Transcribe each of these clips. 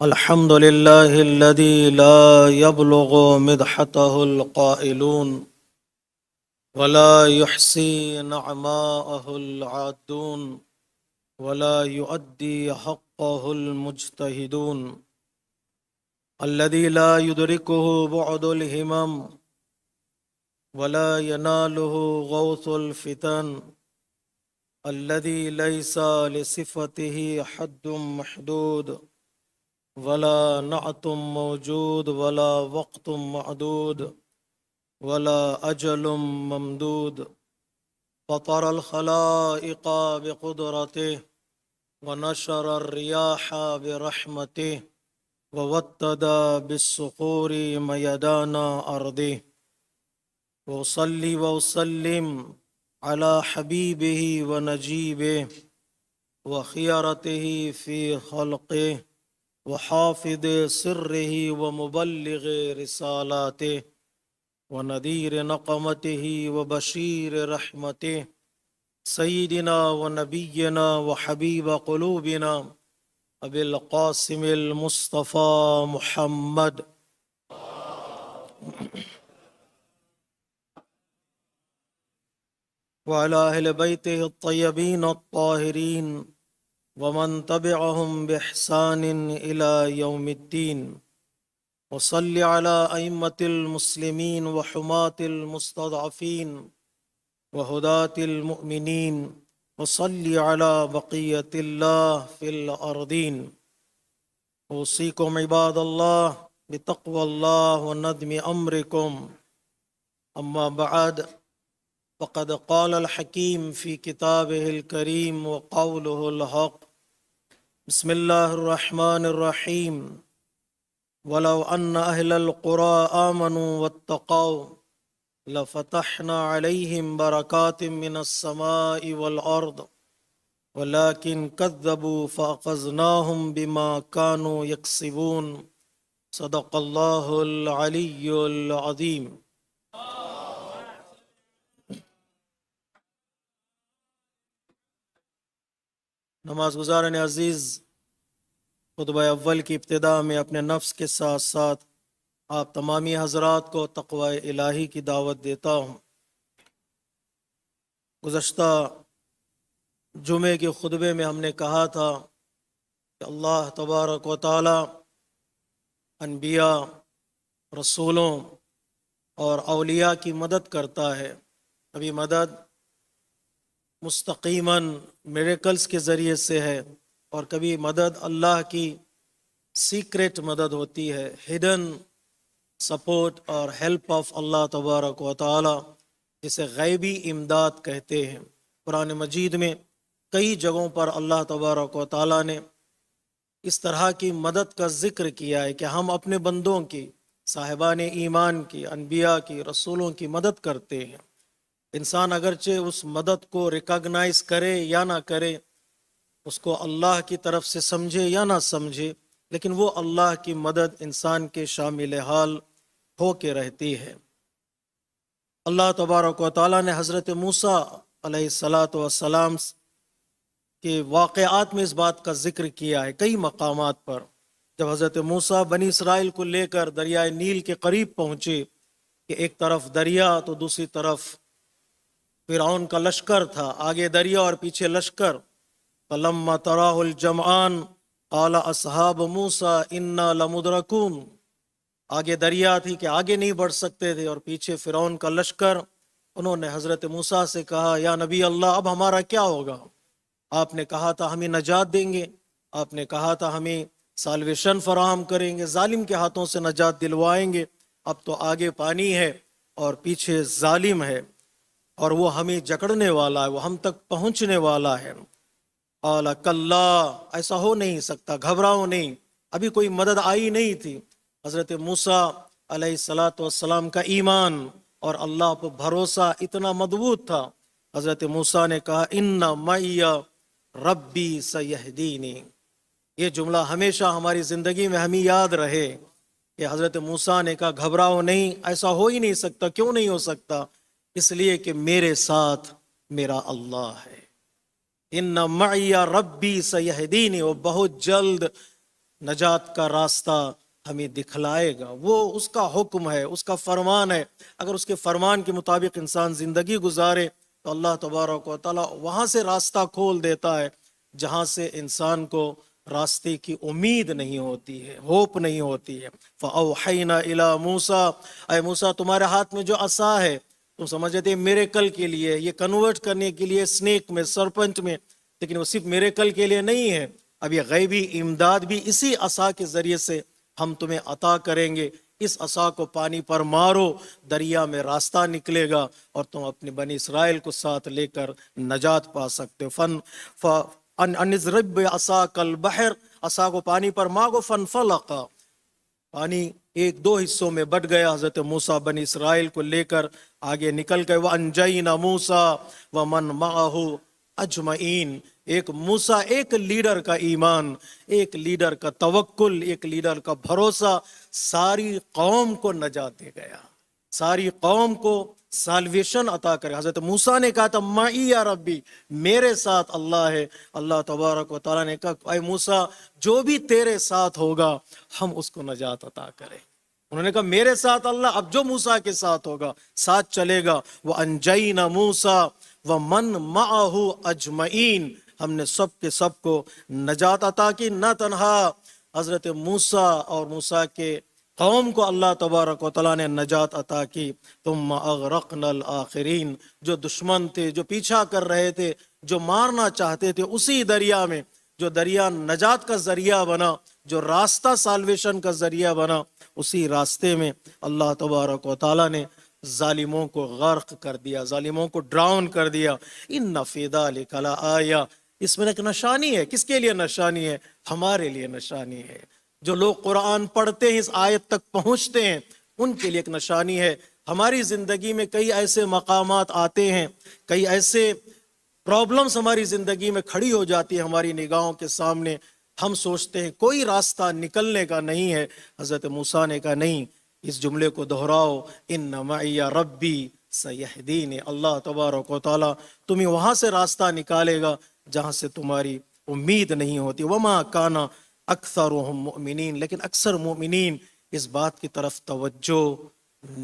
الحمد لله الذي لا يبلغ مدحته القائلون ولا يحصي نعماءه العادون ولا يؤدي حقه المجتهدون الذي لا يدركه بعد الهمم ولا يناله غوث الفتن الذي ليس لصفته حد محدود ولا نعت موجود ولا وقت معدود ولا أجل ممدود فطر الخلائق بقدرته ونشر الرياح برحمته ووتد بالصخور ميدان أرضه وأصلي وأسلم على حبيبه ونجيبه وخيرته في خلقه وحافظ سره ومبلغ رسالاته ونذير نقمته وبشير رحمته سيدنا ونبينا وحبيب قلوبنا أبي القاسم المصطفى محمد وعلى أهل بيته الطيبين الطاهرين ومن تبعهم بإحسان إلى يوم الدين وصل على أئمة المسلمين وحماة المستضعفين وهداة المؤمنين وصل على بقية الله في الأرضين أوصيكم عباد الله بتقوى الله ونظم أمركم أما بعد فقد قال الحكيم في كتابه الكريم وقوله الحق بسم الله الرحمن الرحيم ولو أن أهل القرى آمنوا واتقوا لفتحنا عليهم بركات من السماء والأرض ولكن كذبوا فأخذناهم بما كانوا يكسبون صدق الله العلي العظيم. نماز گزارن عزیز، خطبہ اول کی ابتدا میں اپنے نفس کے ساتھ ساتھ آپ تمامی حضرات کو تقوی الہی کی دعوت دیتا ہوں۔ گزشتہ جمعے کے خطبے میں ہم نے کہا تھا کہ اللہ تبارک و تعالی انبیاء، رسولوں اور اولیاء کی مدد کرتا ہے۔ کبھی مدد مستقیماً میریکلز کے ذریعے سے ہے اور کبھی مدد اللہ کی سیکریٹ مدد ہوتی ہے، ہڈن سپورٹ اور ہیلپ آف اللہ تبارک و تعالی، جسے غیبی امداد کہتے ہیں۔ قرآن مجید میں کئی جگہوں پر اللہ تبارک و تعالی نے اس طرح کی مدد کا ذکر کیا ہے کہ ہم اپنے بندوں کی، صاحبان ایمان کی، انبیاء کی، رسولوں کی مدد کرتے ہیں۔ انسان اگرچہ اس مدد کو ریکگنائز کرے یا نہ کرے، اس کو اللہ کی طرف سے سمجھے یا نہ سمجھے، لیکن وہ اللہ کی مدد انسان کے شامل حال ہو کے رہتی ہے۔ اللہ تبارک و تعالیٰ نے حضرت موسیٰ علیہ السلام کے واقعات میں اس بات کا ذکر کیا ہے کئی مقامات پر۔ جب حضرت موسیٰ بنی اسرائیل کو لے کر دریائے نیل کے قریب پہنچے کہ ایک طرف دریا تو دوسری طرف فرعون کا لشکر تھا، آگے دریا اور پیچھے لشکر، فَلَمَّا تَرَاهُ الْجَمْعَانِ قَالَ أَصْحَابُ مُوسَىٰ إِنَّا لَمُدْرَكُونَ۔ آگے دریا تھی کہ آگے نہیں بڑھ سکتے تھے اور پیچھے فرعون کا لشکر۔ انہوں نے حضرت موسیٰ سے کہا یا نبی اللہ، اب ہمارا کیا ہوگا؟ آپ نے کہا تھا ہمیں نجات دیں گے، آپ نے کہا تھا ہمیں سالویشن فراہم کریں گے، ظالم کے ہاتھوں سے نجات دلوائیں گے۔ اب تو آگے پانی ہے اور پیچھے ظالم ہے اور وہ ہمیں جکڑنے والا ہے، وہ ہم تک پہنچنے والا ہے۔ قال کلا، ایسا ہو نہیں سکتا، گھبراؤ نہیں، ابھی کوئی مدد آئی نہیں تھی۔ حضرت موسیٰ علیہ السلام کا ایمان اور اللہ پر بھروسہ اتنا مضبوط تھا، حضرت موسیٰ نے کہا ان معی ربی سیہدینی۔ یہ جملہ ہمیشہ ہماری زندگی میں ہمیں یاد رہے کہ حضرت موسیٰ نے کہا گھبراؤ نہیں، ایسا ہو ہی نہیں سکتا۔ کیوں نہیں ہو سکتا؟ اس لیے کہ میرے ساتھ میرا اللہ ہے۔ ان معی ربی سیہدینی، وہ بہت جلد نجات کا راستہ ہمیں دکھلائے گا. وہ اس کا حکم ہے، اس کا فرمان ہے. اگر اس کے فرمان کے مطابق انسان زندگی گزارے تو اللہ تبارک و تعالیٰ وہاں سے راستہ کھول دیتا ہے جہاں سے انسان کو راستے کی امید نہیں ہوتی ہے، ہوپ نہیں ہوتی ہے. فَأَوْحَيْنَا إِلَىٰ مُوسَىٰ، اے موسیٰ تمہارے ہاتھ میں جو عصا ہے تم سمجھتے ہیں میریکل کے لیے، یہ کنورٹ کرنے کے لیے اسنیک میں، سرپنٹ میں، لیکن وہ صرف میریکل کے لیے نہیں ہے. اب یہ غیبی امداد بھی اسی عصا کے ذریعے سے ہم تمہیں عطا کریں گے. اس عصا کو پانی پر مارو، دریا میں راستہ نکلے گا اور تم اپنے بنی اسرائیل کو ساتھ لے کر نجات پا سکتے ہو. اضرب بعصاک البحر، عصا کو پانی پر مارو. فانفلق، پانی ایک دو حصوں میں بٹ گیا. حضرت موسیٰ بنی اسرائیل کو لے کر آگے نکل گئے. وَأَنْجَيْنَا مُوسَىٰ وَمَنْ مَعَهُ اجمعین. ایک موسیٰ، ایک لیڈر کا ایمان، ایک لیڈر کا توکل، ایک لیڈر کا بھروسہ ساری قوم کو نجات دے گیا، ساری قوم کو سالویشن عطا کرے. حضرت موسیٰ نے کہا تھا معی یا ربی، میرے ساتھ اللہ ہے. اللہ تبارک و تعالیٰ نے کہا اے موسیٰ جو بھی تیرے ساتھ ہوگا ہم اس کو نجات عطا کریں. انہوں نے کہا میرے ساتھ اللہ، اب جو موسیٰ کے ساتھ ہوگا ساتھ چلے گا. وَأَنْجَيْنَا مُوسَىٰ وَمَنْ مَعَهُ اجمعین، ہم نے سب کے سب کو نجات عطا کی. نہ تنہا حضرت موسیٰ اور موسیٰ کے قوم کو اللہ تبارک و تعالیٰ نے نجات عطا کی. ثم اغرقنا الآخرین، جو دشمن تھے، جو پیچھا کر رہے تھے، جو مارنا چاہتے تھے، اسی دریا میں جو دریا نجات کا ذریعہ بنا، جو راستہ سالویشن کا ذریعہ بنا، اسی راستے میں اللہ تبارک و تعالیٰ نے ظالموں کو غرق کر دیا، ظالموں کو ڈراؤن کر دیا. ان فی ذلک لآیہ، اس میں ایک نشانی ہے. کس کے لیے نشانی ہے؟ ہمارے لیے نشانی ہے. جو لوگ قرآن پڑھتے ہیں، اس آیت تک پہنچتے ہیں، ان کے لیے ایک نشانی ہے. ہماری زندگی میں کئی ایسے مقامات آتے ہیں، کئی ایسے پرابلمز ہماری زندگی میں کھڑی ہو جاتی ہے ہماری نگاہوں کے سامنے. ہم سوچتے ہیں کوئی راستہ نکلنے کا نہیں ہے. حضرت موسیٰ نے کہا نہیں، اس جملے کو دہراؤ، ان معی ربی سیہدین. اللہ تبارک و تعالیٰ تمہیں وہاں سے راستہ نکالے گا جہاں سے تمہاری امید نہیں ہوتی. وما کان اکثرهم مؤمنین، لیکن اکثر مومنین اس بات کی طرف توجہ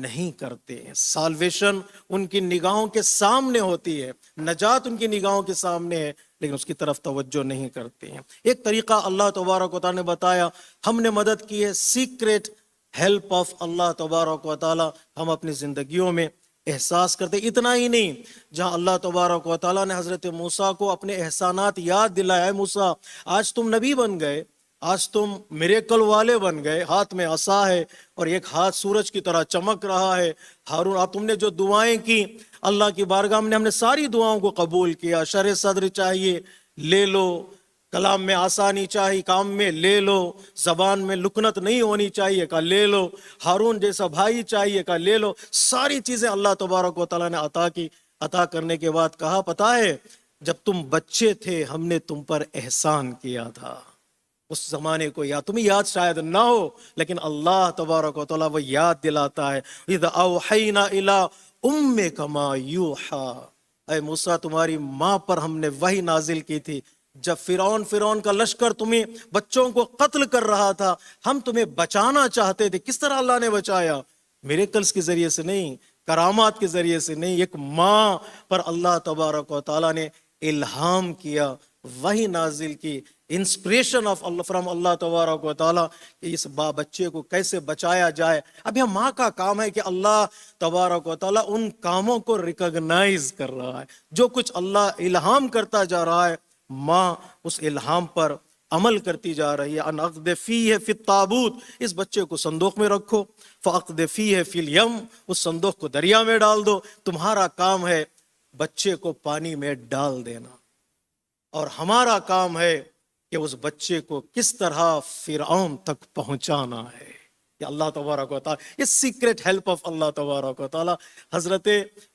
نہیں کرتے ہیں. سالویشن ان کی نگاہوں کے سامنے ہوتی ہے، نجات ان کی نگاہوں کے سامنے ہے، لیکن اس کی طرف توجہ نہیں کرتے ہیں. ایک طریقہ اللہ تبارک و تعالیٰ نے بتایا، ہم نے مدد کی ہے سیکریٹ ہیلپ آف اللہ تبارک و تعالیٰ. ہم اپنی زندگیوں میں احساس کرتے. اتنا ہی نہیں، جہاں اللہ تبارک و تعالیٰ نے حضرت موسیٰ کو اپنے احسانات یاد دلائے، اے موسیٰ آج تم نبی بن گئے، آج تم میریکل والے بن گئے، ہاتھ میں عصا ہے اور ایک ہاتھ سورج کی طرح چمک رہا ہے. ہارون، اب تم نے جو دعائیں کی اللہ کی بارگاہ میں، ہم نے ساری دعاؤں کو قبول کیا. شرح صدر چاہیے لے لو، کلام میں آسانی چاہیے کام میں لے لو، زبان میں لکنت نہیں ہونی چاہیے کہا لے لو، ہارون جیسا بھائی چاہیے کہا لے لو. ساری چیزیں اللہ تبارک و تعالیٰ نے عطا کی. عطا کرنے کے بعد کہا پتہ ہے جب تم بچے تھے ہم نے تم پر احسان کیا تھا. اس زمانے کو یاد، تمہیں یاد شاید نہ ہو لیکن اللہ تبارک و تعالیٰ وہ یاد دلاتا ہے. اذ اوحینا الی امک ما یوحی، اے موسیٰ تمہاری ماں پر ہم نے وحی نازل کی تھی. جب فرعون کا لشکر تمہیں بچوں کو قتل کر رہا تھا، ہم تمہیں بچانا چاہتے تھے. کس طرح اللہ نے بچایا؟ میریکلز کے ذریعے سے نہیں، کرامات کے ذریعے سے نہیں، ایک ماں پر اللہ تبارک و تعالیٰ نے الہام کیا، وحی نازل کی، انسپریشن آف اللہ فرام اللہ تبارک و تعالیٰ کہ اس بچے کو کیسے بچایا جائے. اب یہ ماں کا کام ہے کہ اللہ تبارک و تعالیٰ ان کاموں کو ریکگنائز کر رہا ہے. جو کچھ اللہ الہام کرتا جا رہا ہے، ماں اس الہام پر عمل کرتی جا رہی ہے. ان اقذ فیہ فی التابوت، اس بچے کو صندوق میں رکھو. فاقذ فیہ فی الیم، اس صندوق کو دریا میں ڈال دو. تمہارا کام ہے بچے کو پانی میں ڈال دینا، اور ہمارا کام ہے کہ اس بچے کو کس طرح فرعون تک پہنچانا ہے. کہ اللہ تبارک و تعالیٰ، یہ سیکریٹ ہیلپ آف اللہ تبارک و تعالیٰ. حضرت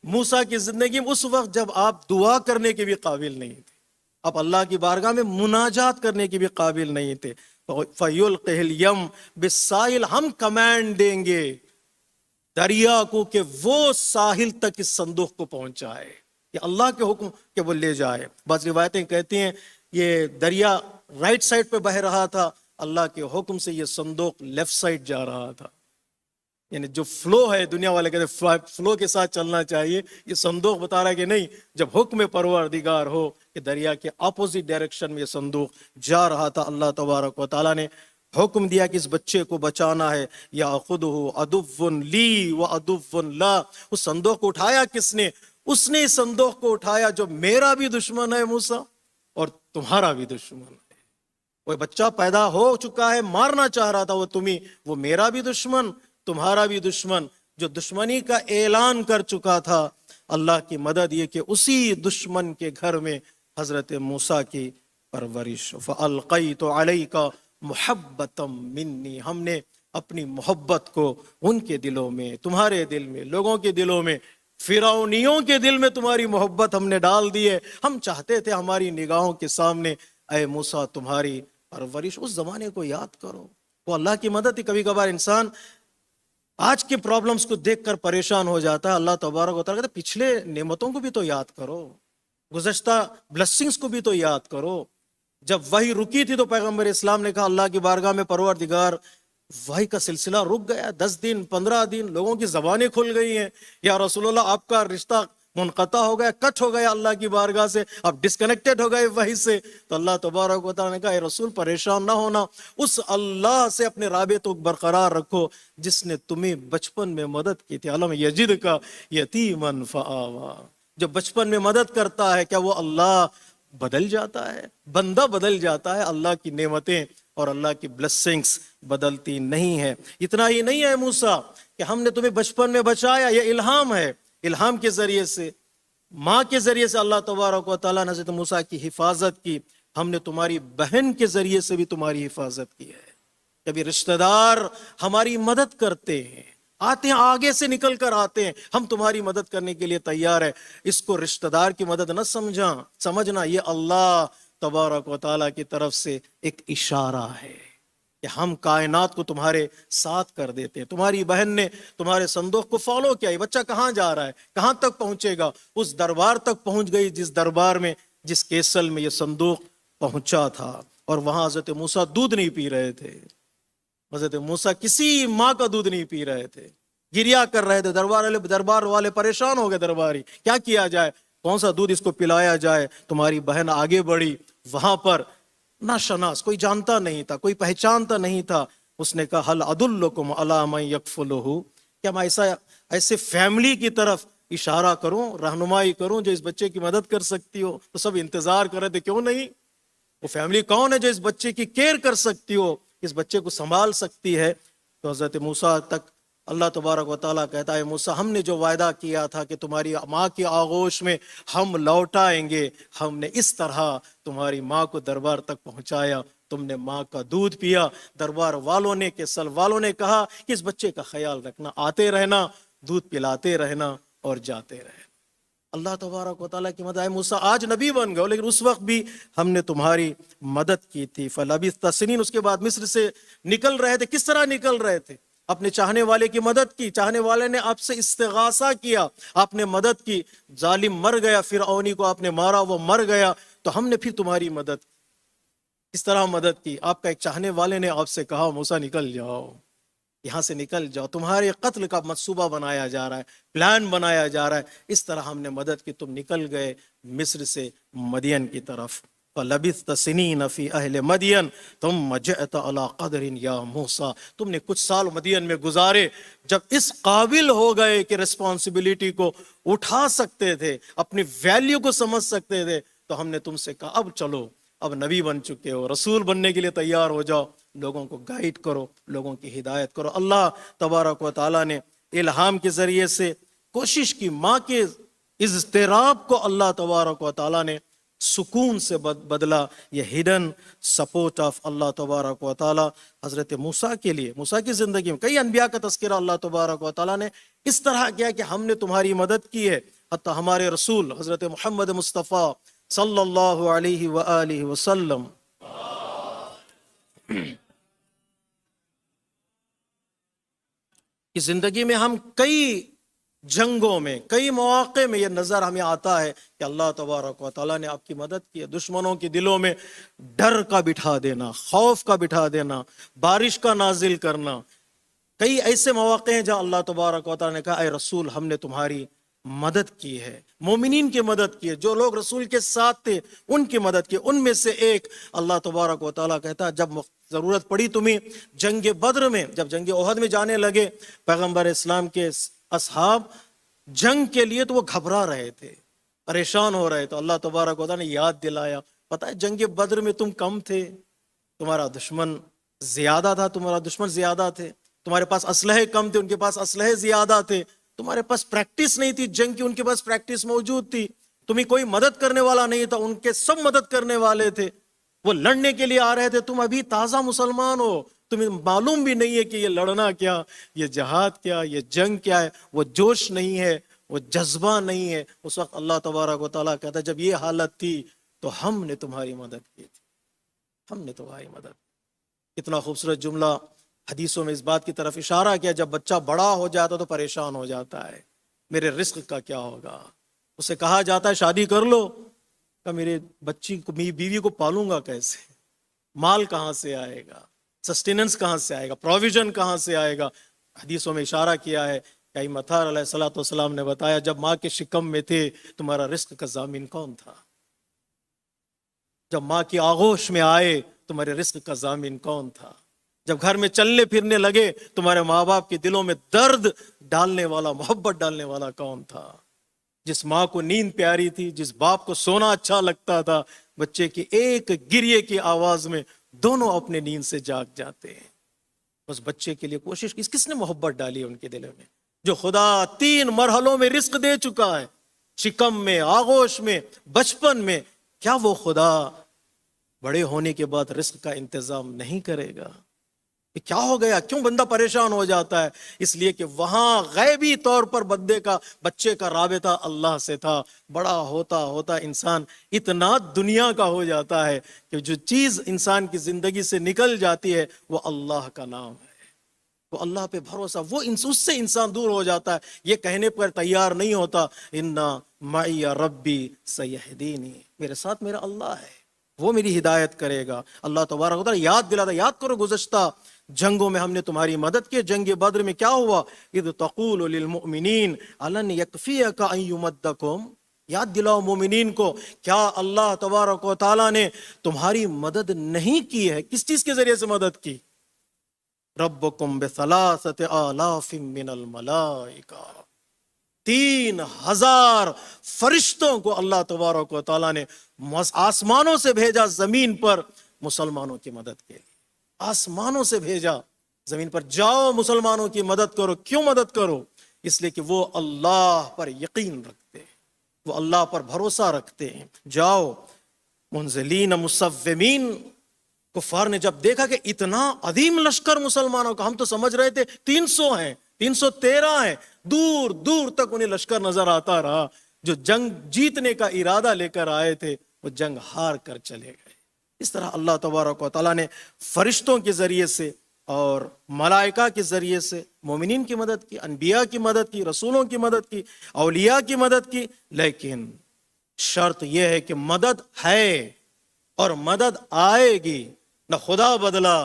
موسیٰ کی زندگی میں اس وقت جب آپ دعا کرنے کے بھی قابل نہیں تھے، آپ اللہ کی بارگاہ میں مناجات کرنے کے بھی قابل نہیں تھے. فَيُلْقِهِ الْيَمْ بِالسَّاحِلِ، ہم کمانڈ دیں گے دریا کو کہ وہ ساحل تک اس صندوق کو پہنچائے، کہ اللہ کے حکم کہ وہ لے جائے. بعض روایتیں کہتی ہیں یہ دریا رائٹ سائڈ پہ بہ رہا تھا، اللہ کے حکم سے یہ صندوق لیفٹ سائڈ جا رہا تھا. یعنی جو فلو ہے، دنیا والے کہتے ہیں فلو کے ساتھ چلنا چاہیے، یہ صندوق بتا رہا ہے کہ نہیں، جب حکم پروردگار ہو کہ دریا کے اپوزٹ ڈائریکشن میں یہ صندوق جا رہا تھا، اللہ تبارک و تعالیٰ نے حکم دیا کہ اس بچے کو بچانا ہے. یاخذہ عدو لی و عدو لا. اس صندوق کو اٹھایا کس نے؟ اس نے اس صندوق کو اٹھایا جو میرا بھی دشمن ہے موسیٰ اور تمہارا بھی دشمن ہے. وہ بچہ پیدا ہو چکا ہے، مارنا چاہ رہا تھا وہ تمہیں، وہ میرا بھی دشمن تمہارا بھی دشمن، جو دشمنی کا اعلان کر چکا تھا. اللہ کی مدد یہ کہ اسی دشمن کے گھر میں حضرت موسیٰ کی پرورش. فَأَلْقَيْتُ عَلَيْكَ مُحَبَّةً مِّنِّي. ہم نے اپنی محبت کو ان کے دلوں میں، تمہارے دل میں، لوگوں کے دلوں میں، فرعونیوں کے دل میں تمہاری محبت ہم نے ڈال دی ہے. ہم چاہتے تھے ہماری نگاہوں کے سامنے اے موسیٰ تمہاری پرورش. اس زمانے کو یاد کرو، وہ اللہ کی مدد تھی. کبھی کبھار انسان آج کے پرابلمز کو دیکھ کر پریشان ہو جاتا ہے. اللہ تبارک و تعالیٰ کہتا ہے پچھلے نعمتوں کو بھی تو یاد کرو، گزشتہ بلیسنگز کو بھی تو یاد کرو. جب وحی رکی تھی تو پیغمبر اسلام نے کہا اللہ کی بارگاہ میں پروردگار وحی کا سلسلہ رک گیا، 10 دن 15 دن لوگوں کی زبانیں کھل گئی ہیں، یا رسول اللہ آپ کا رشتہ منقطع ہو گیا، کٹ ہو گیا اللہ کی بارگاہ سے، آپ ڈسکنیکٹڈ ہو گئے وحی سے. تو اللہ تبارک و تعالیٰ نے کہا اے رسول پریشان نہ ہونا، اس اللہ سے اپنے رابطوں کو برقرار رکھو جس نے تمہیں بچپن میں مدد کی تھی. علم یجد کا یتیمن فآوا. جو بچپن میں مدد کرتا ہے کیا وہ اللہ بدل جاتا ہے؟ بندہ بدل جاتا ہے، اللہ کی نعمتیں اور اللہ کی بلیسنگز بدلتی نہیں ہے. اتنا ہی نہیں ہے موسیٰ کہ ہم نے تمہیں بچپن میں بچایا، یہ الہام ہے. الہام کے ذریعے سے، ماں کے ذریعے سے اللہ تبارک و تعالیٰ نے حضرت موسیٰ کی حفاظت کی. ہم نے تمہاری بہن کے ذریعے سے بھی تمہاری حفاظت کی ہے. کبھی رشتہ دار ہماری مدد کرتے ہیں، آتے ہیں، آگے سے نکل کر آتے ہیں، ہم تمہاری مدد کرنے کے لیے تیار ہے. اس کو رشتہ دار کی مدد نہ سمجھنا، یہ اللہ تبارک و تعالیٰ کی طرف سے ایک اشارہ ہے کہ ہم کائنات کو تمہارے ساتھ کر دیتے ہیں. تمہاری بہن نے تمہارے صندوق کو فالو کیا. یہ بچہ کہاں جا رہا ہے، کہاں تک پہنچے گا؟ اس دربار تک پہنچ گئی جس دربار میں، جس کیسل میں یہ صندوق پہنچا تھا. اور وہاں حضرت موسیٰ دودھ نہیں پی رہے تھے. حضرت موسیٰ کسی ماں کا دودھ نہیں پی رہے تھے، گریا کر رہے تھے. دربار والے پریشان ہو گئے. درباری کیا کیا جائے، کون سا دودھ اس کو پلایا جائے؟ تمہاری بہن آگے بڑھی. وہاں پر ناشناس، کوئی جانتا نہیں تھا، کوئی پہچانتا نہیں تھا. اس نے کہا حل ادلکم علی من یکفلہ. کیا میں ایسے فیملی کی طرف اشارہ کروں، رہنمائی کروں جو اس بچے کی مدد کر سکتی ہو؟ تو سب انتظار کر رہے تھے، کیوں نہیں؟ وہ فیملی کون ہے جو اس بچے کی کیئر کر سکتی ہو، اس بچے کو سنبھال سکتی ہے؟ تو حضرت موسیٰ تک اللہ تبارک و تعالیٰ کہتا ہے موسیٰ ہم نے جو وعدہ کیا تھا کہ تمہاری ماں کی آغوش میں ہم لوٹائیں گے، ہم نے اس طرح تمہاری ماں کو دربار تک پہنچایا. تم نے ماں کا دودھ پیا. دربار والوں نے، کیسل والوں نے کہا کہ اس بچے کا خیال رکھنا، آتے رہنا، دودھ پلاتے رہنا اور جاتے رہنا. اللہ تبارک و تعالیٰ کی مدد ہے. موسیٰ آج نبی بن گئے لیکن اس وقت بھی ہم نے تمہاری مدد کی تھی. فلبثت سنین. اس کے بعد مصر سے نکل رہے تھے. کس طرح نکل رہے تھے؟ اپنے چاہنے والے کی مدد کی. چاہنے والے نے آپ سے استغاثہ کیا، آپ نے مدد کی. ظالم مر گیا، فرعونی کو آپ نے مارا، وہ مر گیا، تو ہم نے پھر تمہاری مدد کی. اس طرح مدد کی. آپ کا ایک چاہنے والے نے آپ سے کہا موسیٰ نکل جاؤ، یہاں سے نکل جاؤ، تمہارے قتل کا منصوبہ بنایا جا رہا ہے، پلان بنایا جا رہا ہے. اس طرح ہم نے مدد کی، تم نکل گئے مصر سے مدین کی طرف. فَلَبِثْتَ سِنِينَ فِي أَهْلِ مَدْيَنَ ثُمَّ جِئْتَ عَلَىٰ قَدْرٍ يَا مُوسَىٰ. تم نے کچھ سال مدین میں گزارے. جب اس قابل ہو گئے کہ رسپانسبلٹی کو اٹھا سکتے تھے، اپنی ویلیو کو سمجھ سکتے تھے، تو ہم نے تم سے کہا اب چلو، اب نبی بن چکے ہو، رسول بننے کے لیے تیار ہو جاؤ، لوگوں کو گائیڈ کرو، لوگوں کی ہدایت کرو. اللہ تبارک و تعالیٰ نے الہام کے ذریعے سے کوشش کی. ماں کے اضطراب کو اللہ تبارک و تعالیٰ نے سکون سے بدلا. یہ ہڈن سپورٹ آف اللہ تبارک و تعالیٰ حضرت موسیٰ کے لیے. موسیٰ کی زندگی میں کئی انبیاء کا تذکرہ اللہ تبارک و تعالیٰ نے اس طرح کیا کہ ہم نے تمہاری مدد کی ہے. حتیٰ ہمارے رسول حضرت محمد مصطفیٰ صلی اللہ علیہ وآلہ وسلم کی زندگی میں ہم کئی جنگوں میں کئی مواقع میں یہ نظر ہمیں آتا ہے کہ اللہ تبارک و تعالیٰ نے آپ کی مدد کی ہے. دشمنوں کے دلوں میں ڈر کا بٹھا دینا، خوف کا بٹھا دینا، بارش کا نازل کرنا. کئی ایسے مواقع ہیں جہاں اللہ تبارک و تعالیٰ نے کہا اے رسول ہم نے تمہاری مدد کی ہے، مومنین کی مدد کی ہے، جو لوگ رسول کے ساتھ تھے ان کی مدد کی. ان میں سے ایک اللہ تبارک و تعالیٰ کہتا ہے جب ضرورت پڑی تمہیں جنگ بدر میں، جب جنگ احد میں جانے لگے پیغمبر اسلام کے اصحاب جنگ کے لیے، تو وہ گھبرا رہے تھے، پریشان ہو رہے. تو اللہ تبارک و تعالیٰ نے یاد دلایا پتہ ہے جنگ بدر میں تم کم تھے، تمہارا دشمن زیادہ تھا، تمہارا دشمن زیادہ تھے، تمہارے پاس اسلحے کم تھے، ان کے پاس اسلحے زیادہ تھے، تمہارے پاس پریکٹس نہیں تھی جنگ کی، ان کے پاس پریکٹس موجود تھی، تمہیں کوئی مدد کرنے والا نہیں تھا، ان کے سب مدد کرنے والے تھے، وہ لڑنے کے لیے آ رہے تھے. تم ابھی تازہ مسلمان ہو، تمہیں معلوم بھی نہیں ہے کہ یہ لڑنا کیا، یہ جہاد کیا، یہ جنگ کیا ہے، وہ جوش نہیں ہے، وہ جذبہ نہیں ہے. اس وقت اللہ تبارک و تعالیٰ کہتا ہے جب یہ حالت تھی تو ہم نے تمہاری مدد کی تھی، ہم نے تمہاری مدد. کتنا خوبصورت جملہ حدیثوں میں اس بات کی طرف اشارہ کیا جب بچہ بڑا ہو جاتا تو پریشان ہو جاتا ہے، میرے رزق کا کیا ہوگا. اسے کہا جاتا ہے شادی کر لو، کہ میرے بچی کو، میری بیوی کو پالوں گا کیسے، مال کہاں سے آئے گا، سسٹیننس کہاں سے آئے گا، پروویژن کہاں سے آئے گا. حدیثوں میں اشارہ کیا ہے کہ مطہر علیہ الصلوۃ والسلام نے بتایا جب ماں کے شکم میں تھے تمہارا رزق کا ضامن کون تھا، جب ماں کی آغوش میں آئے تمہارے رزق کا ضامن کون تھا، جب گھر میں چلنے پھرنے لگے تمہارے ماں باپ کے دلوں میں درد ڈالنے والا، محبت ڈالنے والا کون تھا. جس ماں کو نیند پیاری تھی، جس باپ کو سونا اچھا لگتا تھا، بچے کی ایک گریے کی آواز میں دونوں اپنے نیند سے جاگ جاتے ہیں. بس بچے کے لیے کوشش کی، کس نے محبت ڈالی ان کے دلوں میں، جو خدا 3 مرحلوں میں رزق دے چکا ہے، شکم میں، آغوش میں، بچپن میں. کیا وہ خدا بڑے ہونے کے بعد رزق کا انتظام نہیں کرے گا؟ کیا ہو گیا، کیوں بندہ پریشان ہو جاتا ہے؟ اس لیے کہ وہاں غیبی طور پر بچے کا رابطہ اللہ سے تھا. بڑا ہوتا ہوتا انسان اتنا دنیا کا ہو جاتا ہے کہ جو چیز انسان کی زندگی سے نکل جاتی ہے وہ اللہ کا نام ہے، وہ اللہ پہ بھروسہ، وہ اس سے انسان دور ہو جاتا ہے. یہ کہنے پر تیار نہیں ہوتا انا معی ربی سیہدینی، میرے ساتھ میرا اللہ ہے، وہ میری ہدایت کرے گا. اللہ تبارک و تعالیٰ یاد دلاتا، یاد کرو گزشتہ جنگوں میں ہم نے تمہاری مدد کی. جنگ بدر میں کیا ہوا؟ اذ تقول للمؤمنین الن یکفیک ان یمدکم، یاد دلاؤ مومنین کو، کیا اللہ تبارک و تعالیٰ نے تمہاری مدد نہیں کی ہے؟ کس چیز کے ذریعے سے مدد کی؟ ربکم بثلاثۃ آلاف من الملائکہ، 3000 فرشتوں کو اللہ تبارک و تعالیٰ نے آسمانوں سے بھیجا زمین پر مسلمانوں کی مدد کے لیے. آسمانوں سے بھیجا زمین پر، جاؤ مسلمانوں کی مدد کرو. کیوں مدد کرو؟ اس لیے کہ وہ اللہ پر یقین رکھتے ہیں، وہ اللہ پر بھروسہ رکھتے ہیں. جاؤ منزلین مصومین. کفار نے جب دیکھا کہ اتنا عظیم لشکر مسلمانوں کا، ہم تو سمجھ رہے تھے 300 ہیں، 313 ہیں، دور دور تک انہیں لشکر نظر آتا رہا. جو جنگ جیتنے کا ارادہ لے کر آئے تھے وہ جنگ ہار کر چلے گئے. اس طرح اللہ تبارک و تعالیٰ نے فرشتوں کے ذریعے سے اور ملائکہ کے ذریعے سے مومنین کی مدد کی، انبیاء کی مدد کی، رسولوں کی مدد کی، اولیاء کی مدد کی. لیکن شرط یہ ہے کہ مدد ہے اور مدد آئے گی. نہ خدا بدلا،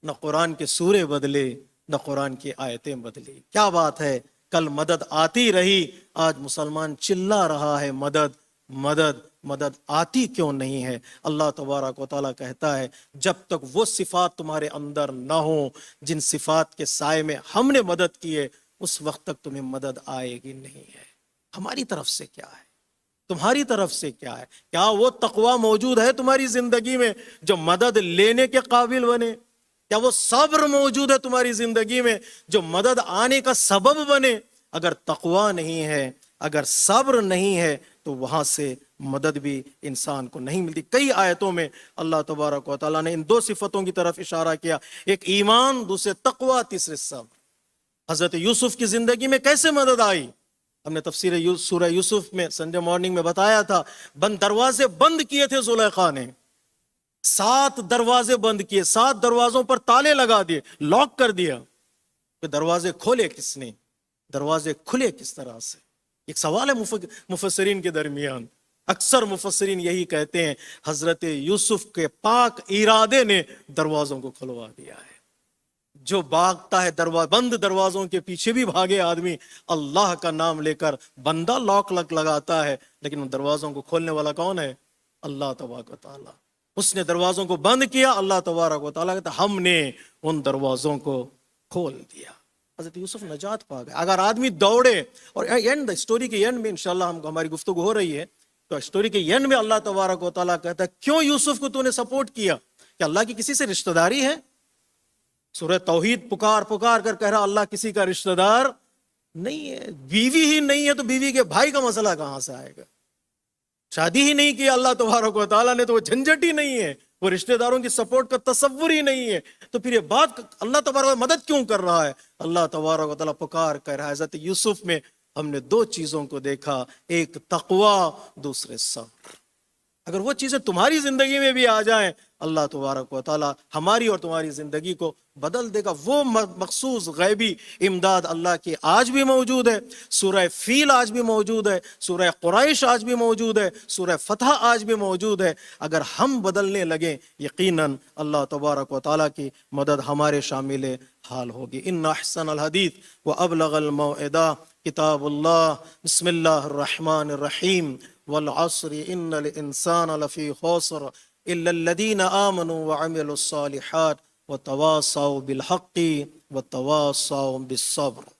نہ قرآن کے سورے بدلے، نہ قرآن کی آیتیں بدلی. کیا بات ہے، کل مدد آتی رہی، آج مسلمان چلا رہا ہے مدد مدد مدد. آتی کیوں نہیں ہے؟ اللہ تبارک و تعالیٰ کہتا ہے جب تک وہ صفات تمہارے اندر نہ ہوں جن صفات کے سائے میں ہم نے مدد کی ہے، اس وقت تک تمہیں مدد آئے گی نہیں ہے. ہماری طرف سے کیا ہے، تمہاری طرف سے کیا ہے؟ کیا وہ تقوی موجود ہے تمہاری زندگی میں جو مدد لینے کے قابل بنے؟ کیا وہ صبر موجود ہے تمہاری زندگی میں جو مدد آنے کا سبب بنے؟ اگر تقوی نہیں ہے، اگر صبر نہیں ہے تو وہاں سے مدد بھی انسان کو نہیں ملتی. کئی آیتوں میں اللہ تبارک و تعالیٰ نے ان 2 صفتوں کی طرف اشارہ کیا، ایک ایمان، دوسرے تقوی، تیسرے صبر. حضرت یوسف کی زندگی میں کیسے مدد آئی؟ ہم نے تفسیر سورہ یوسف میں سنڈے مارننگ میں بتایا تھا. دروازے بند کیے تھے زلیخا نے، 7 دروازے بند کیے، 7 دروازوں پر تالے لگا دیے، لاک کر دیا. کہ دروازے کھولے کس نے؟ دروازے کھلے کس طرح سے؟ ایک سوال ہے مفسرین کے درمیان. اکثر مفسرین یہی کہتے ہیں حضرت یوسف کے پاک ارادے نے دروازوں کو کھلوا دیا ہے. جو بھاگتا ہے بند دروازوں کے پیچھے بھی بھاگے آدمی، اللہ کا نام لے کر بندہ لاک لگاتا ہے، لیکن ان دروازوں کو کھولنے والا کون ہے؟ اللہ تبارک و تعالیٰ. اس نے دروازوں کو بند کیا، اللہ تبارک و تعالیٰ کہتا ہم نے ان دروازوں کو کھول دیا. حضرت یوسف نجات پا گئے. اگر آدمی دوڑے، اور اسٹوری کے اینڈ میں انشاءاللہ ہماری گفتگو ہو رہی ہے، تو اسٹوری کے اینڈ میں اللہ تبارک و تعالیٰ کہتا ہے کیوں یوسف کو تو نے سپورٹ کیا؟ کہ اللہ کی کسی سے رشتہ داری ہے؟ سورہ توحید پکار کر کہہ رہا اللہ کسی کا رشتہ دار نہیں ہے. بیوی ہی نہیں ہے تو بیوی کے بھائی کا مسئلہ کہاں سے آئے گا؟ شادی ہی نہیں کی اللہ تبارک و تعالیٰ نے تو وہ جھنجٹ ہی نہیں ہے، وہ رشتہ داروں کی سپورٹ کا تصور ہی نہیں ہے. تو پھر یہ بات اللہ تبارک و مدد کیوں کر رہا ہے؟ اللہ تبارک و تعالیٰ پکار کر رہا ہے. حضرت یوسف میں ہم نے دو چیزوں کو دیکھا، ایک تقوی، دوسرے صبر. اگر وہ چیزیں تمہاری زندگی میں بھی آ جائیں، اللہ تبارک و تعالیٰ ہماری اور تمہاری زندگی کو بدل دے گا. وہ مخصوص غیبی امداد اللہ کی آج بھی موجود ہے. سورہ فیل آج بھی موجود ہے، سورہ قریش آج بھی موجود ہے، سورہ فتح آج بھی موجود ہے. اگر ہم بدلنے لگیں، یقیناً اللہ تبارک و تعالیٰ کی مدد ہمارے شامل حال ہوگی. ان احسن الحدیث وابلغ الموعظہ کتاب اللہ. بسم اللہ الرحمن الرحیم. والعصر ان الانسان لفی خسر الا الذین آمنوا وعملوا الصالحات وتواصوا بالحق وتواصوا بالصبر.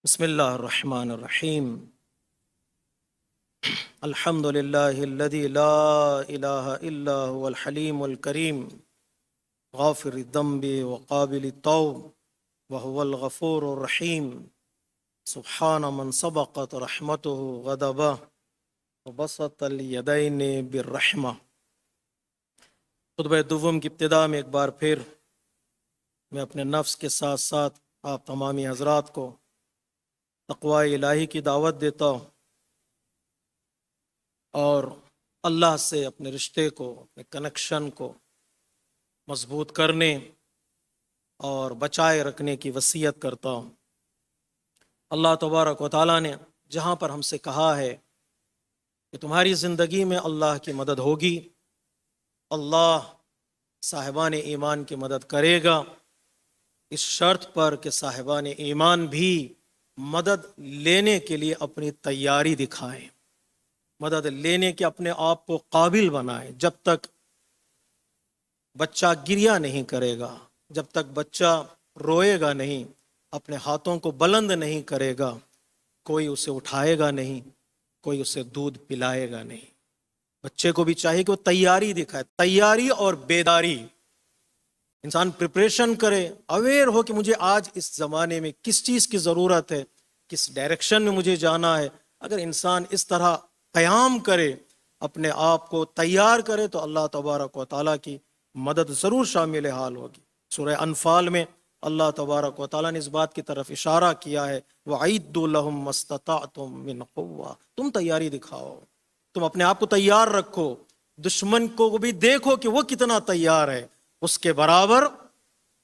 بسم اللہ الرحمن الرحیم. الحمد للہ الذی لا الہ الا هو الحلیم الکریم غافر الذنب وقابل التوب وهو الغفور الرحیم. سبحان من سبقت رحمته غضبہ وبسط الیدین بالرحمہ. خطبہ دوم کی ابتدا میں ایک بار پھر میں اپنے نفس کے ساتھ ساتھ آپ تمامی حضرات کو تقوی الہی کی دعوت دیتا ہوں، اور اللہ سے اپنے رشتے کو، اپنے کنیکشن کو مضبوط کرنے اور بچائے رکھنے کی وصیت کرتا ہوں. اللہ تبارک و تعالیٰ نے جہاں پر ہم سے کہا ہے کہ تمہاری زندگی میں اللہ کی مدد ہوگی، اللہ صاحبان ایمان کی مدد کرے گا، اس شرط پر کہ صاحبان ایمان بھی مدد لینے کے لیے اپنی تیاری دکھائیں، مدد لینے کے اپنے آپ کو قابل بنائیں. جب تک بچہ گریہ نہیں کرے گا، جب تک بچہ روئے گا نہیں، اپنے ہاتھوں کو بلند نہیں کرے گا، کوئی اسے اٹھائے گا نہیں، کوئی اسے دودھ پلائے گا نہیں. بچے کو بھی چاہیے کہ وہ تیاری دکھائے، تیاری اور بیداری. انسان پریپریشن کرے، اویئر ہو کہ مجھے آج اس زمانے میں کس چیز کی ضرورت ہے، کس ڈائریکشن میں مجھے جانا ہے. اگر انسان اس طرح قیام کرے، اپنے آپ کو تیار کرے، تو اللہ تبارک و تعالیٰ کی مدد ضرور شامل حال ہوگی. سورہ انفال میں اللہ تبارک و تعالیٰ نے اس بات کی طرف اشارہ کیا ہے، وَعِدُّوا لَهُم مَّا اسْتَطَعْتُم مِّن قُوَّةٍ. تم تیاری دکھاؤ، تم اپنے آپ کو تیار رکھو. دشمن کو بھی دیکھو کہ وہ کتنا تیار ہے، اس کے برابر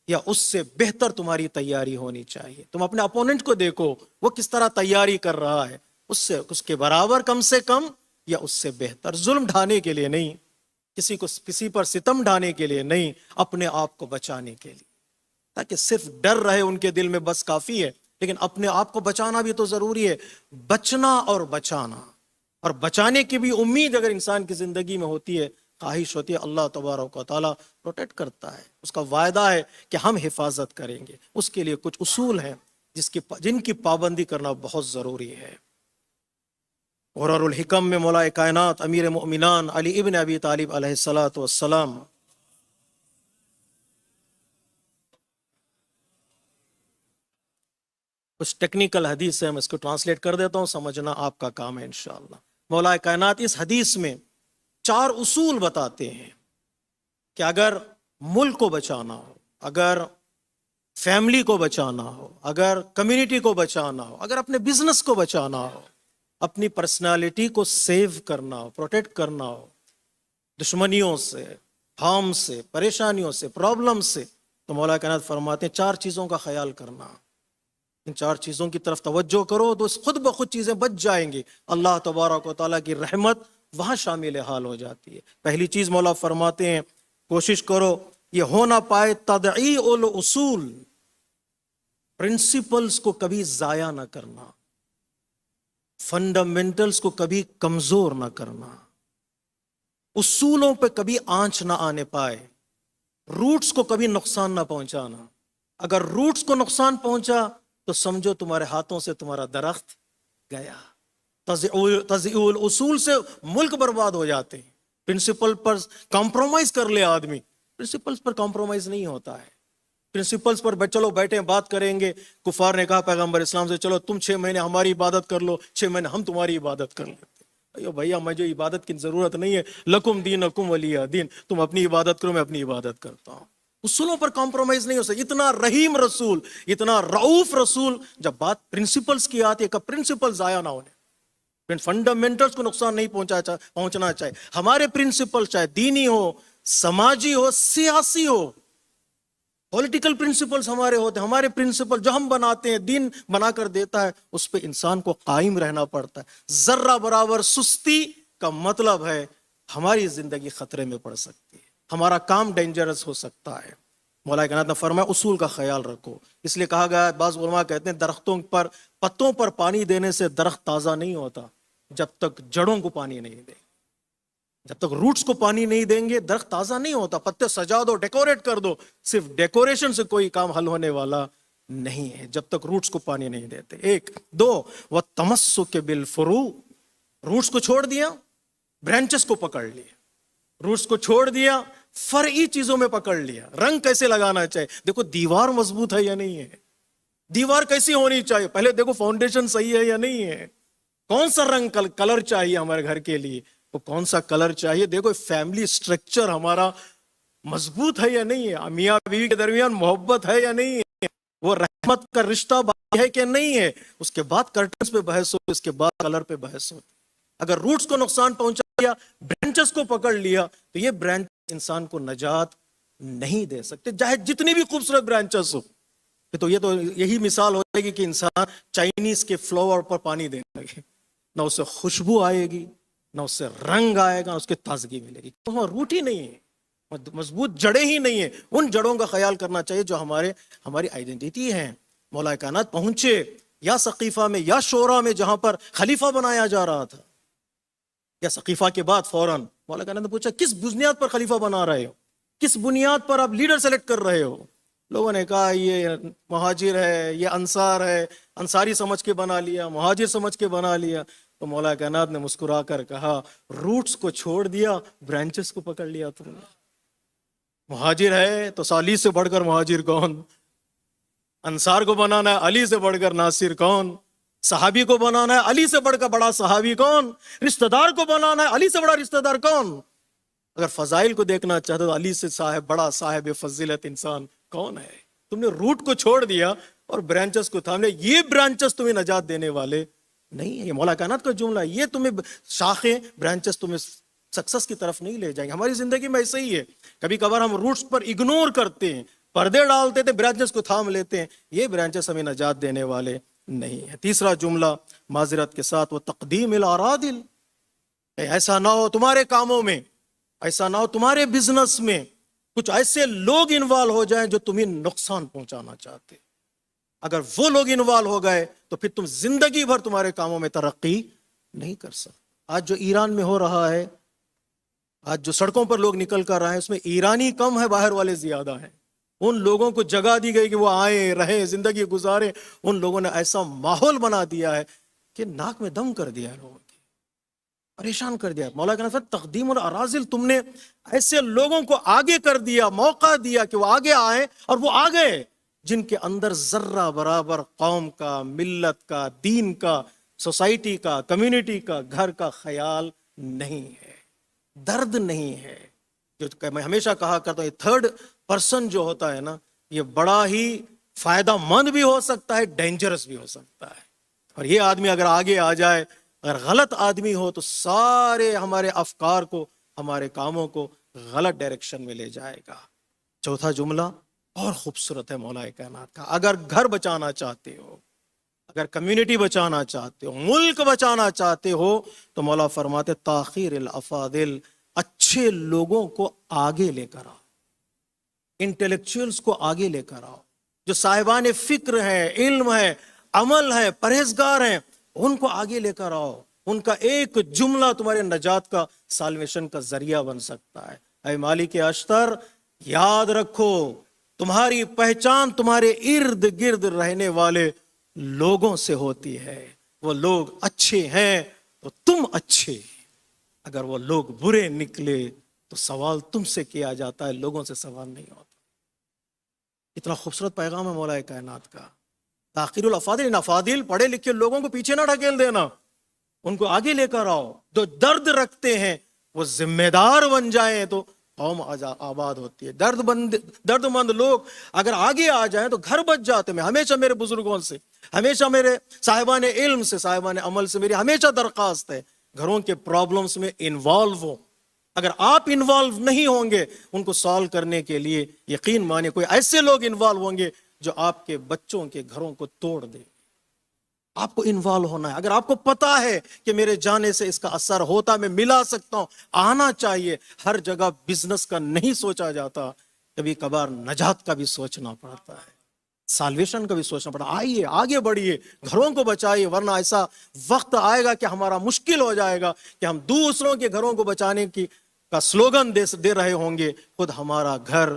یا اس سے بہتر تمہاری تیاری ہونی چاہیے. تم اپنے اپوننٹ کو دیکھو، وہ کس طرح تیاری کر رہا ہے، اس کے برابر کم سے کم یا اس سے بہتر. ظلم ڈھانے کے لیے نہیں، کسی پر ستم ڈھانے کے لیے نہیں، اپنے آپ کو بچانے کے لیے. تاکہ صرف ڈر رہے ان کے دل میں بس کافی ہے، لیکن اپنے آپ کو بچانا بھی تو ضروری ہے. بچنا اور بچانا، اور بچانے کی بھی امید اگر انسان کی زندگی میں ہوتی ہے، خواہش ہوتی ہے، اللہ تبارک و تعالیٰ پروٹیکٹ کرتا ہے. اس کا وعدہ ہے کہ ہم حفاظت کریں گے. اس کے لیے کچھ اصول ہیں جن کی پابندی کرنا بہت ضروری ہے. غرر الحکم میں مولا کائنات امیر مومنان علی ابن ابی طالب علیہ السلام کچھ ٹیکنیکل حدیث ہے، میں اس کو ٹرانسلیٹ کر دیتا ہوں، سمجھنا آپ کا کام ہے انشاءاللہ. مولا کائنات اس حدیث میں 4 اصول بتاتے ہیں کہ اگر ملک کو بچانا ہو، اگر فیملی کو بچانا ہو، اگر کمیونٹی کو بچانا ہو، اگر اپنے بزنس کو بچانا ہو، اپنی پرسنالٹی کو سیو کرنا ہو، پروٹیکٹ کرنا ہو دشمنیوں سے، ہارم سے، پریشانیوں سے، پرابلم سے، تو مولا کائنات فرماتے ہیں 4 چیزوں کا خیال کرنا. ان 4 چیزوں کی طرف توجہ کرو تو خود بخود چیزیں بچ جائیں گی. اللہ تبارک و تعالیٰ کی رحمت وہاں شامل حال ہو جاتی ہے. پہلی چیز مولا فرماتے ہیں کوشش کرو یہ ہو نہ پائے تضییع الاصول، پرنسپلز کو کبھی ضائع نہ کرنا، فنڈامنٹلز کو کبھی کمزور نہ کرنا، اصولوں پہ کبھی آنچ نہ آنے پائے، روٹس کو کبھی نقصان نہ پہنچانا. اگر روٹس کو نقصان پہنچا تو سمجھو تمہارے ہاتھوں سے تمہارا درخت گیا. تضییع الاصول سے ملک برباد ہو جاتے ہیں. پرنسپل پر کمپرومائز کر لے آدمی، پرنسپلز پر کمپرومائز نہیں ہوتا ہے. پرنسپلز پر چلو بیٹھے بات کریں گے. کفار نے کہا پیغمبر اسلام سے چلو تم 6 مہینے ہماری عبادت کر لو، 6 مہینے ہم تمہاری عبادت کر لیتے. بھیا مجھے عبادت کی ضرورت نہیں ہے، لکم دینکم ولی دین، تم اپنی عبادت کرو میں اپنی عبادت کرتا ہوں. اصولوں پر کمپرومائز نہیں ہو سکتا. اتنا رحیم رسول، اتنا رعوف رسول. جب بات پرنسپلز کی آتی ہے کہ پرنسپل ضائع نہ ہونے، فنڈامنٹلز کو نقصان نہیں پہنچنا چاہیے. ہمارے پرنسپل چاہے دینی ہو، سماجی ہو، سیاسی ہو، پولیٹیکل پرنسپلز ہمارے ہوتے ہیں. ہمارے پرنسپل جو ہم بناتے ہیں، دین بنا کر دیتا ہے، اس پہ انسان کو قائم رہنا پڑتا ہے. ذرہ برابر سستی کا مطلب ہے ہماری زندگی خطرے میں پڑ سکتی ہے، ہمارا کام ڈینجرس ہو سکتا ہے. مولا کائنات نے فرمایا اصول کا خیال رکھو. اس لیے کہا گیا ہے، بعض علماء کہتے ہیں درختوں پر پتوں پر پانی دینے سے درخت تازہ نہیں ہوتا جب تک جڑوں کو پانی نہیں دے. جب تک روٹس کو پانی نہیں دیں گے درخت تازہ نہیں ہوتا. پتے سجا دو، ڈیکوریٹ کر دو، صرف ڈیکوریشن سے کوئی کام حل ہونے والا نہیں ہے جب تک روٹس کو پانی نہیں دیتے. 1 2 وَالتَّمَسُّكِ بِالْفُرُوعِ، روٹس کو چھوڑ دیا، برانچز کو پکڑ لیا. روٹس کو چھوڑ دیا، فرعی چیزوں میں پکڑ لیا. رنگ کیسے لگانا چاہیے، دیکھو دیوار مضبوط ہے یا نہیں ہے، دیوار کیسی ہونی چاہیے، پہلے دیکھو فاؤنڈیشن صحیح ہے یا نہیں ہے. کون سا رنگ کلر چاہیے ہمارے گھر کے لیے، وہ کون سا کلر چاہیے. دیکھو فیملی سٹرکچر ہمارا مضبوط ہے یا نہیں ہے، میاں بیوی کے درمیان محبت ہے یا نہیں ہے، وہ رحمت کا رشتہ باقی ہے کہ نہیں ہے. اس کے بعد کرٹنز پہ بحث ہو، اس کے بعد کلر پہ بحث ہو. اگر روٹس کو نقصان پہنچا دیا، برانچز کو پکڑ لیا، تو یہ برانچ انسان کو نجات نہیں دے سکتے چاہے جتنی بھی خوبصورت برانچز ہو. تو یہی مثال ہو جائے گی کہ انسان چائنیز کے فلاور پر پانی دینے لگے، نہ اس سے خوشبو آئے گی، نہ اس سے رنگ آئے گا، اس کی تازگی ملے گی. تو روٹ ہی نہیں ہے، مضبوط جڑیں ہی نہیں ہیں. ان جڑوں کا خیال کرنا چاہیے جو ہماری آئیڈینٹی ہیں. مولا کائنات پہنچے یا ثقیفہ میں یا شورا میں جہاں پر خلیفہ بنایا جا رہا تھا، یا ثقیفہ کے بعد فوراً مولا کائنات نے پوچھا کس بنیاد پر خلیفہ بنا رہے ہو، کس بنیاد پر آپ لیڈر سلیکٹ کر رہے ہو. لوگوں نے کہا یہ مہاجر ہے، یہ انصار ہے، انصاری سمجھ کے بنا لیا، مہاجر سمجھ کے بنا لیا. تو مولا کائنات نے مسکرا کر کہا روٹس کو چھوڑ دیا، برانچز کو پکڑ لیا تم نے. مہاجر ہے تو سالی سے بڑھ کر مہاجر کون، انصار کو بنانا ہے علی سے بڑھ کر ناصر کون، صحابی کو بنانا ہے علی سے بڑھ کر بڑا صحابی کون، رشتہ دار کو بنانا ہے علی سے بڑا رشتہ دار کون. اگر فضائل کو دیکھنا چاہتے تو علی سے بڑا صاحب فضیلت انسان کون ہے. تم نے روٹ کو چھوڑ دیا اور برانچز کو تھام لیا. یہ برانچز تمہیں نجات دینے والے نہیں ہیں. یہ مولا کائنات کا جملہ ہے. یہ تمہیں شاخیں برانچز تمہیں سکسس کی طرف نہیں لے جائیں گے. ہماری زندگی میں ایسا ہی ہے، کبھی کبھار ہم روٹس پر اگنور کرتے ہیں، پردے ڈالتے تھے، برانچز کو تھام لیتے ہیں. یہ برانچز ہمیں نجات دینے والے نہیں ہیں. تیسرا جملہ معذرت کے ساتھ وہ تقدیم الاراذل. ایسا نہ ہو تمہارے کاموں میں، ایسا نہ ہو تمہارے بزنس میں کچھ ایسے لوگ انوالو ہو جائیں جو تمہیں نقصان پہنچانا چاہتے. اگر وہ لوگ انوالو ہو گئے تو پھر تم زندگی بھر تمہارے کاموں میں ترقی نہیں کر سکتے. آج جو ایران میں ہو رہا ہے، آج جو سڑکوں پر لوگ نکل کر رہے ہیں، اس میں ایرانی کم ہے، باہر والے زیادہ ہیں. ان لوگوں کو جگہ دی گئی کہ وہ آئیں، رہیں، زندگی گزاریں. ان لوگوں نے ایسا ماحول بنا دیا ہے کہ ناک میں دم کر دیا ہے، لوگوں کی پریشان کر دیا. مولا کہنا تقدیم الاراذل، تم نے ایسے لوگوں کو آگے کر دیا، موقع دیا کہ وہ آگے آئیں، اور وہ آ گئے جن کے اندر ذرہ برابر قوم کا، ملت کا، دین کا، سوسائٹی کا، کمیونٹی کا، گھر کا خیال نہیں ہے، درد نہیں ہے. جو میں ہمیشہ کہا کرتا ہوں، یہ تھرڈ پرسن جو ہوتا ہے نا، یہ بڑا ہی فائدہ مند بھی ہو سکتا ہے، ڈینجرس بھی ہو سکتا ہے. اور یہ آدمی اگر آگے آ جائے، اگر غلط آدمی ہو تو سارے ہمارے افکار کو، ہمارے کاموں کو غلط ڈائریکشن میں لے جائے گا. چوتھا جملہ اور خوبصورت ہے مولا کائنات کا. اگر گھر بچانا چاہتے ہو، اگر کمیونٹی بچانا چاہتے ہو، ملک بچانا چاہتے ہو، تو مولا فرماتے تاخیر الافاضل، اچھے لوگوں کو آگے لے کر آؤ، انٹلیکچوئلز کو آگے لے کر آؤ، جو صاحبان فکر ہیں، علم ہے، عمل ہے، پرہیزگار ہیں، ان کو آگے لے کر آؤ. ان کا ایک جملہ تمہارے نجات کا، سالویشن کا ذریعہ بن سکتا ہے. اے مالک اشتر، یاد رکھو تمہاری پہچان تمہارے ارد گرد رہنے والے لوگوں سے ہوتی ہے. وہ لوگ اچھے ہیں تو تم اچھے، اگر وہ لوگ برے نکلے تو سوال تم سے کیا جاتا ہے، لوگوں سے سوال نہیں ہوتا. اتنا خوبصورت پیغام ہے مولا کائنات کا. تاخیر الافاضل، ان افاضل پڑھے لکھے لوگوں کو پیچھے نہ ڈھکیل دینا، ان کو آگے لے کر آؤ. جو درد رکھتے ہیں وہ ذمہ دار بن جائیں تو قوم آباد ہوتی ہے. درد مند لوگ اگر آگے آ جائیں تو گھر بچ جاتے. میں ہمیشہ میرے بزرگوں سے، ہمیشہ میرے صاحبان علم سے، صاحبان عمل سے میری ہمیشہ درخواست ہے، گھروں کے پرابلمز میں انوالو ہو. اگر آپ انوالو نہیں ہوں گے ان کو سالو کرنے کے لیے، یقین مانے کوئی ایسے لوگ انوالو ہوں گے جو آپ کے بچوں کے گھروں کو توڑ دیں. آپ کو انوالو ہونا ہے. اگر آپ کو پتا ہے کہ میرے جانے سے اس کا اثر ہوتا، میں ملا سکتا ہوں، آنا چاہیے. ہر جگہ بزنس کا نہیں سوچا جاتا، کبھی کبھار نجات کا بھی سوچنا پڑتا ہے، سالویشن کا بھی سوچنا پڑتا. آئیے آگے بڑھیے، گھروں کو بچائیے، ورنہ ایسا وقت آئے گا کہ ہمارا مشکل ہو جائے گا کہ ہم دوسروں کے گھروں کو بچانے کی کا سلوگن دے رہے ہوں گے، خود ہمارا گھر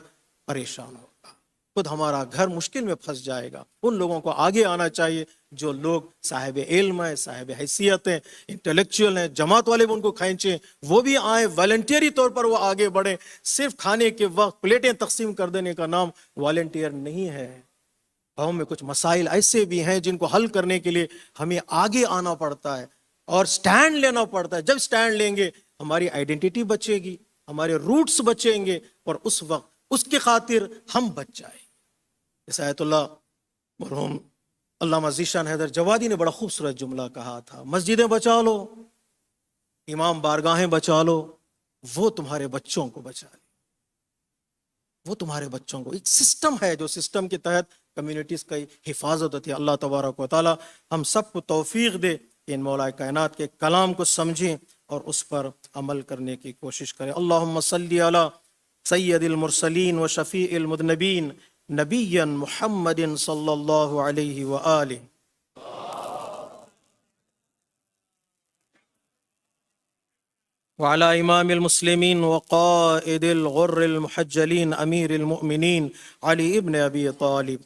پریشان ہوگا، خود ہمارا گھر مشکل میں پھنس جائے گا. ان لوگوں کو آگے آنا چاہیے جو لوگ صاحب علم ہیں، صاحب حیثیت ہیں، انٹلیکچوئل ہیں. جماعت والے بھی ان کو کھینچیں، وہ بھی آئیں، والنٹیری طور پر وہ آگے بڑھیں. صرف کھانے کے وقت پلیٹیں تقسیم کر دینے کا نام والنٹیئر نہیں ہے. قوم میں کچھ مسائل ایسے بھی ہیں جن کو حل کرنے کے لیے ہمیں آگے آنا پڑتا ہے اور سٹینڈ لینا پڑتا ہے. جب سٹینڈ لیں گے ہماری آئیڈینٹی بچے گی، ہمارے روٹس بچیں گے، اور اس وقت اس کی خاطر ہم بچ جائیں. جیسے آیت اللہ مرحوم علامہ ذیشان حیدر جوادی نے بڑا خوبصورت جملہ کہا تھا، مسجدیں بچا لو، امام بارگاہیں بچا لو، وہ تمہارے بچوں کو بچا لے. وہ تمہارے بچوں کو، ایک سسٹم ہے جو سسٹم کے تحت کمیونٹیز کی حفاظت ہوتی ہے. اللہ تبارک و تعالی ہم سب کو توفیق دے کہ ان مولا کائنات کے کلام کو سمجھیں اور اس پر عمل کرنے کی کوشش کریں. اللہم صلی علی سید المرسلین و شفیع المذنبین نبی محمد صلی اللہ علیہ وآلہ. وعلى امام المسلمين وقائد الغر المحجلين امير المؤمنين علي ابن ابي طالب.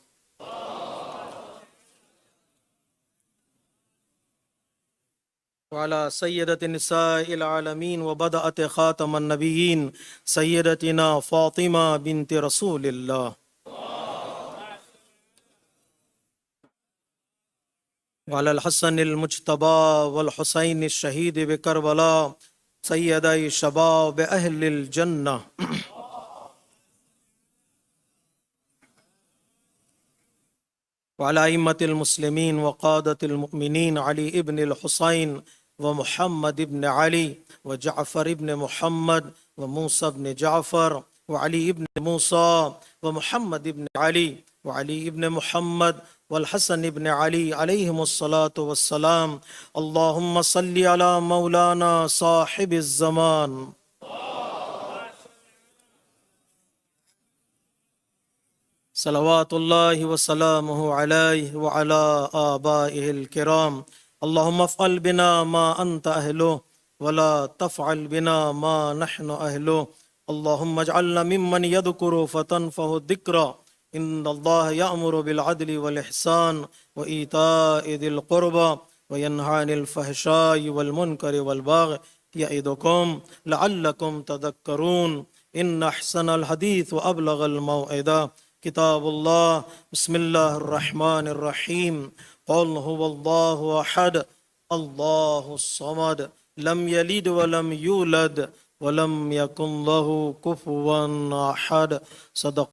وعلى سيدة النساء العالمين وبدأت خاتم النبيين سيدتنا فاطمة بنت رسول الله. وعلى الحسن المجتبى والحسين الشهيد بكربلاء سيدي شباب أهل الجنة. وعلى أئمة المسلمين وقادة المؤمنين علي ابن الحسين ومحمد ابن علي وجعفر ابن محمد وموسى ابن جعفر وعلي ابن موسى ومحمد ابن علي وعلي ابن محمد والحسن ابن علي عليهم الصلاة والسلام. اللهم صل على مولانا صاحب الزمان. صلوات الله وسلامه عليه وعلى آبائه الكرام. اللهم افعل بنا ما أنت أهله ولا تفعل بنا ما نحن أهله. اللهم اجعلنا ممن يذكر فتنفه الذكرى. إن الله يأمر بالعدل والإحسان وإيتاء ذي القربى وينهى عن الفحشاء والمنكر والبغي يعظكم لعلكم تذكرون. إن أحسن الحديث وأبلغ الموعظة کتاب اللہ. بسم اللہ الرحمن الرحیم. قل هو اللہ احد اللہ الصمد لم یلد ولم یولد ولم يكن له كفوا أحد. صدق